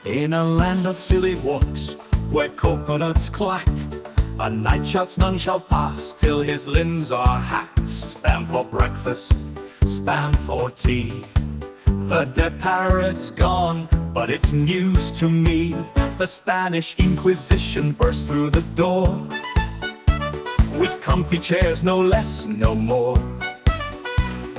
In a land of silly walks, where coconuts clack, a knight shouts none shall pass till his limbs are hacked. Spam for breakfast, spam for tea. The dead parrot's gone, but it's news to me. The Spanish Inquisition burst through the door, with comfy chairs, no less, no more.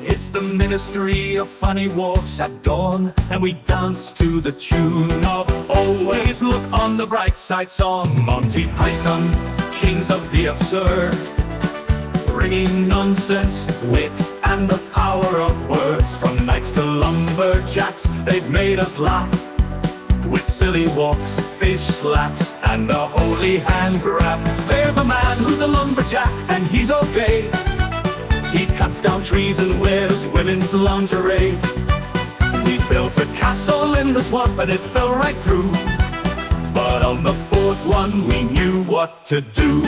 It's the Ministry of Funny Walks at dawn, and we dance to the tune of Always Look on the Bright Side song. Monty Python, kings of the absurd, bringing nonsense, wit, and the power of words. From knights to lumberjacks, they've made us laugh, with silly walks, fish slaps, and a holy hand grab. There's a man who's a lumberjack, and he's okay. He cuts down trees and wears women's lingerie. We built a castle in the swamp and it fell right through, but on the fourth one we knew what to do.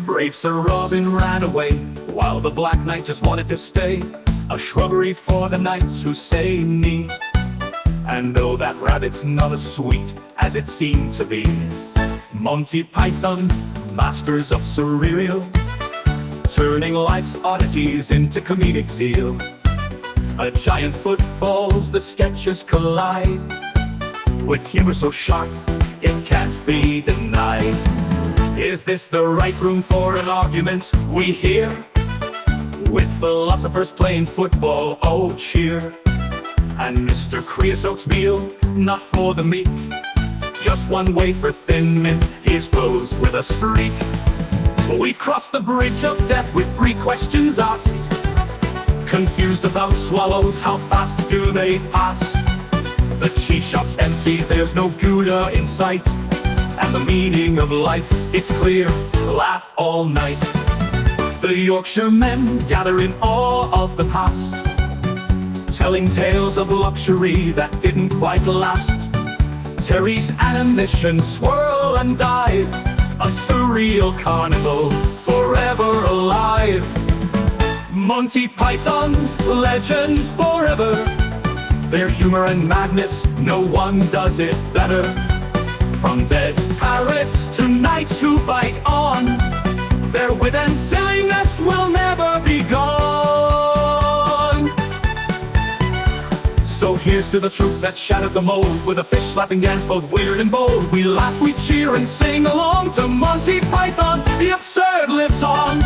Brave Sir Robin ran away, while the Black Knight just wanted to stay. A shrubbery for the knights who say nee. And though that rabbit's not as sweet as it seemed to be, Monty Python, masters of surreal, turning life's oddities into comedic zeal. A giant foot falls, the sketches collide, with humor so sharp, it can't be denied. Is this the right room for an argument, we hear? With philosophers playing football, oh cheer. And Mr. Creosote's meal, not for the meek. Just one wafer thin mint, he's posed with a streak. We've crossed the bridge of death with 3 questions asked. Confused about swallows, how fast do they pass? The cheese shop's empty, there's no Gouda in sight. And the meaning of life, it's clear, laugh all night. The Yorkshire men gather in awe of the past, telling tales of luxury that didn't quite last. Terry's animation, swirl and dive, a surreal carnival, forever alive. Monty Python, legends forever. Their humor and madness, no one does it better. From dead parrots to knights who fight on, their wit and silliness will never be gone. So here's to the troupe that shattered the mold, with a fish-slapping dance both weird and bold. We laugh, we cheer, and sing along to Monty Python, the absurd lives on.